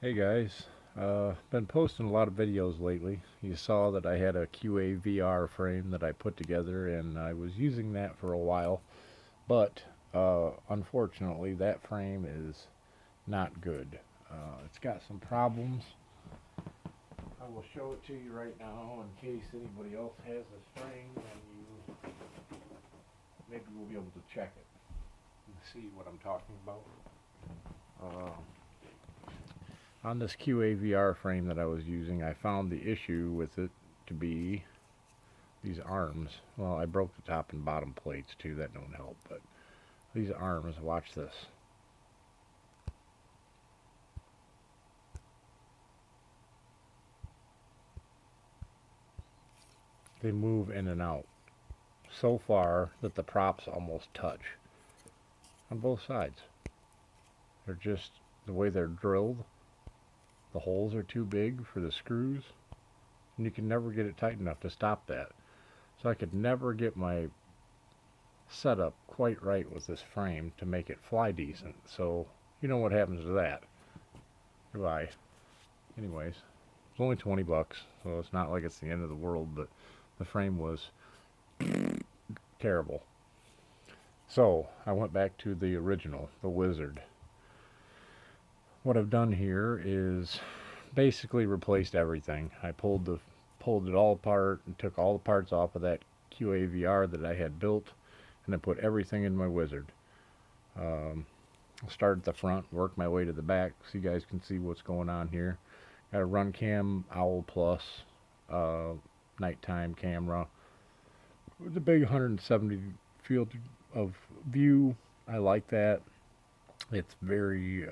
Hey guys, been posting a lot of videos lately. You saw that I had a qavr frame that I put together and I was using that for a while, but unfortunately that frame is not good. It's got some problems. I will show it to you right now in case anybody else has this frame and you maybe we'll be able to check it and see what I'm talking about. Uh, On this qavr frame that I was using, I found the issue with it to be these arms. Well, I broke the top and bottom plates too, that don't help, but these arms, watch this. They move in and out so far that the props almost touch on both sides. They're just, the way they're drilled, the holes are too big for the screws, and you can never get it tight enough to stop that. So I could never get my setup quite right with this frame to make it fly decent. So you know what happens to that. Goodbye. Anyways, it's only 20 bucks, so it's not like it's the end of the world, but the frame was terrible. So I went back to the original, the Wizard. What I've done here is basically replaced everything. I pulled it all apart and took all the parts off of that qavr that I had built, and I put everything in my Wizard. Um, Started at the front, worked my way to the back so you guys can see what's going on here. Got a Runcam Owl Plus uh, nighttime camera with a big 170 field of view. I like that. It's very,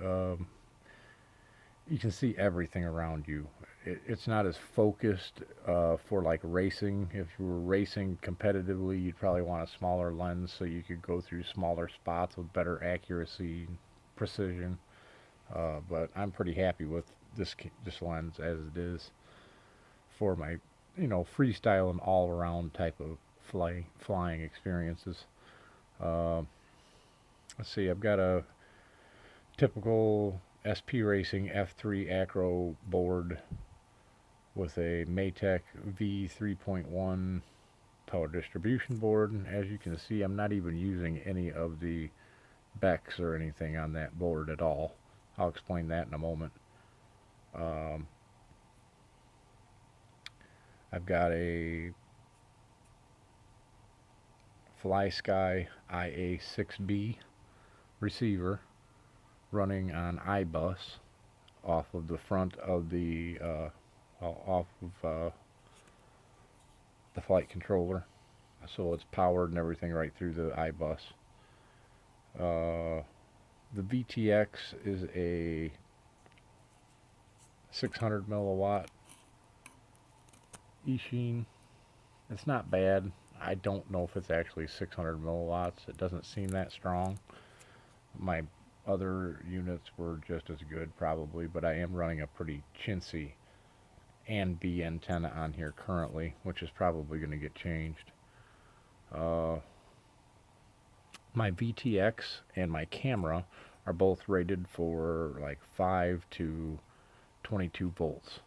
you can see everything around you. It's not as focused for like racing. If you were racing competitively, you'd probably want a smaller lens so you could go through smaller spots with better accuracy, precision. But I'm pretty happy with this lens as it is for my freestyle and all around type of flying experiences. Uh, let's see, I've got a typical SP Racing F3 Acro board with a Maytech V3.1 power distribution board. As you can see, I'm not even using any of the Becks or anything on that board at all. I'll explain that in a moment. Um, I've got a FlySky IA6B receiver running on iBus off of the front of off of the flight controller, so it's powered and everything right through the iBus. Uh, the VTX is a 600 milliwatt Eachine. It's not bad. I don't know if it's actually 600 milliwatts. It doesn't seem that strong. My other units were just as good, probably, but I am running a pretty chintzy and B antenna on here currently, which is probably going to get changed. Uh, my VTX and my camera are both rated for like 5 to 22 volts.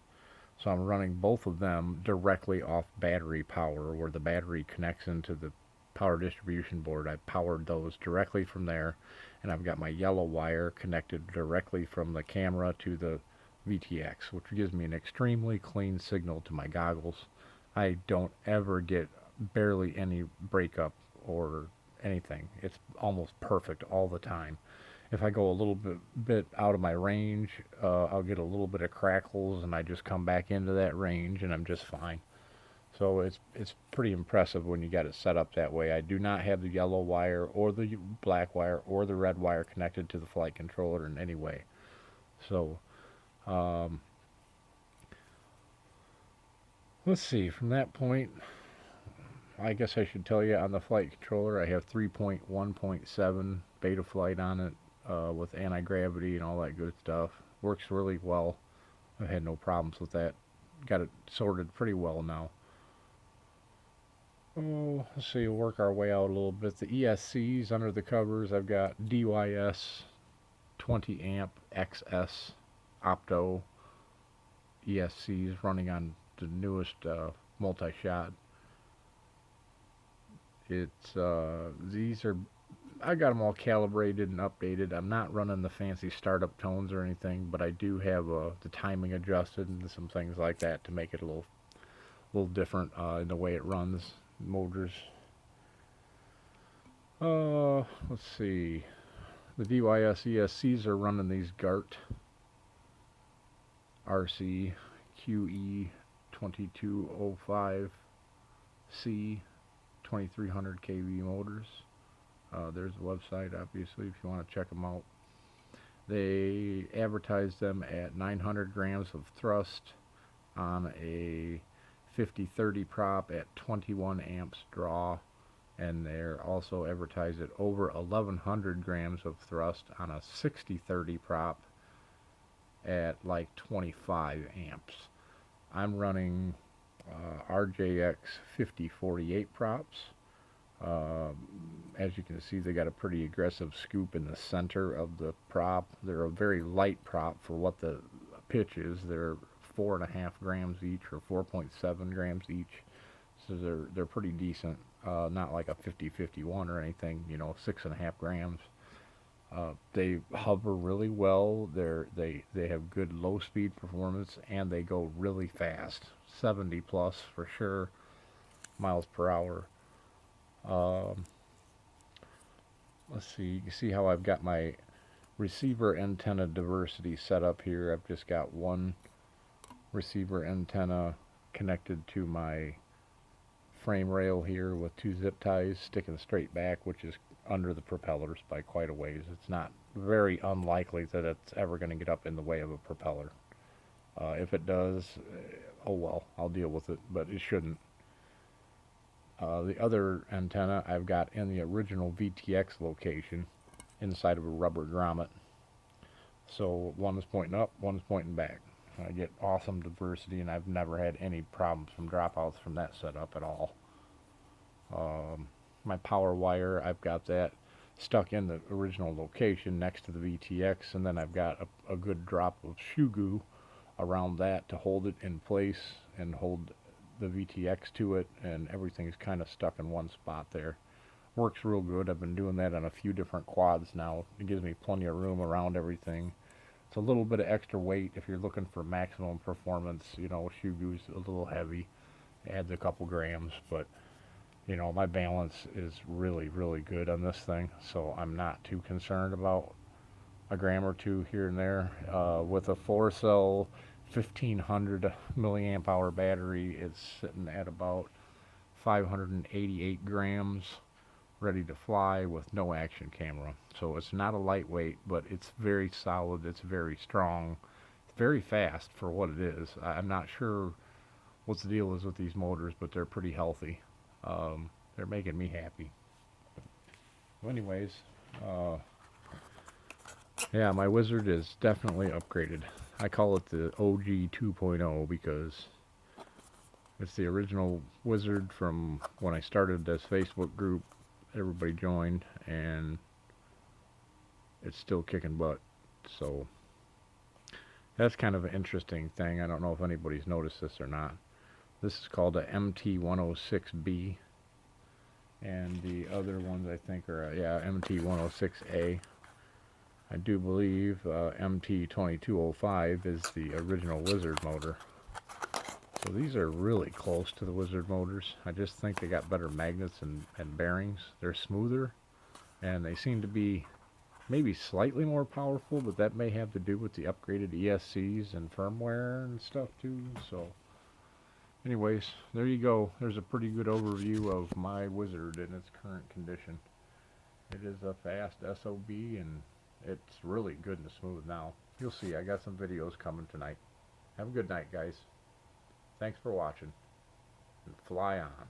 So I'm running both of them directly off battery power, where the battery connects into the power distribution board. I powered those directly from there, and I've got my yellow wire connected directly from the camera to the VTX, which gives me an extremely clean signal to my goggles. I don't ever get barely any breakup or anything. It's almost perfect all the time. If I go a little bit out of my range, I'll get a little bit of crackles, and I just come back into that range, and I'm just fine. So it's pretty impressive when you got it set up that way. I do not have the yellow wire or the black wire or the red wire connected to the flight controller in any way. So um, let's see. From that point, I guess I should tell you on the flight controller, I have 3.1.7 Betaflight on it with anti-gravity and all that good stuff. Works really well. I've had no problems with that. Got it sorted pretty well now. Oh, let's see, we'll work our way out a little bit. The ESCs under the covers, I've got DYS 20 amp XS opto ESCs running on the newest multi-shot. It's these are, I got them all calibrated and updated. I'm not running the fancy startup tones or anything, but I do have the timing adjusted and some things like that to make it a little different in the way it runs motors. Let's see. The DYS ESCs are running these GART RC QE2205C 2300 kV motors. There's the website, obviously, if you want to check them out. They advertise them at 900 grams of thrust on a 50-30 prop at 21 amps draw, and they're also advertised at over 1100 grams of thrust on a 60-30 prop at like 25 amps. I'm running RJX 5048 props. As you can see, they got a pretty aggressive scoop in the center of the prop. They're a very light prop for what the pitch is. They're 4.5 grams each, or 4.7 grams each, so they're pretty decent. Not like a 50-51 or anything, you know, 6.5 grams. They hover really well. They have good low speed performance, and they go really fast, 70 plus for sure miles per hour. Let's see, you can see how I've got my receiver antenna diversity set up here. I've just got one receiver antenna connected to my frame rail here with 2 zip ties sticking straight back, which is under the propellers by quite a ways. It's not very unlikely that it's ever going to get up in the way of a propeller. If it does, oh well, I'll deal with it, but it shouldn't. The other antenna I've got in the original VTX location inside of a rubber grommet. So one is pointing up, one is pointing back. I get awesome diversity, and I've never had any problems from dropouts from that setup at all. My power wire, I've got that stuck in the original location next to the VTX, and then I've got a good drop of shoe goo around that to hold it in place and hold the VTX to it, and everything's kind of stuck in one spot there. Works real good. I've been doing that on a few different quads now. It gives me plenty of room around everything. It's a little bit of extra weight if you're looking for maximum performance. You know, shoe goo's a little heavy, adds a couple grams, but you know, my balance is really, really good on this thing, so I'm not too concerned about a gram or two here and there. With a 4-cell 1500 milliamp hour battery, it's sitting at about 588 grams, ready to fly with no action camera. So it's not a lightweight, but it's very solid, it's very strong, it's very fast for what it is. I'm not sure what the deal is with these motors, but they're pretty healthy. They're making me happy. Well, anyways, yeah, my Wizard is definitely upgraded. I call it the OG2.0 because it's the original Wizard from when I started this Facebook group. Everybody joined, and it's still kicking butt. So that's kind of an interesting thing. I don't know if anybody's noticed this or not. This is called a MT106B, and the other ones I think are MT106A. I do believe MT2205 is the original Wizard motor. So these are really close to the Wizard motors. I just think they got better magnets and bearings. They're smoother, and they seem to be maybe slightly more powerful, but that may have to do with the upgraded ESCs and firmware and stuff too. So anyways, there you go. There's a pretty good overview of my Wizard in its current condition. It is a fast SOB, and it's really good and smooth now. You'll see, I got some videos coming tonight. Have a good night, guys. Thanks for watching, and fly on.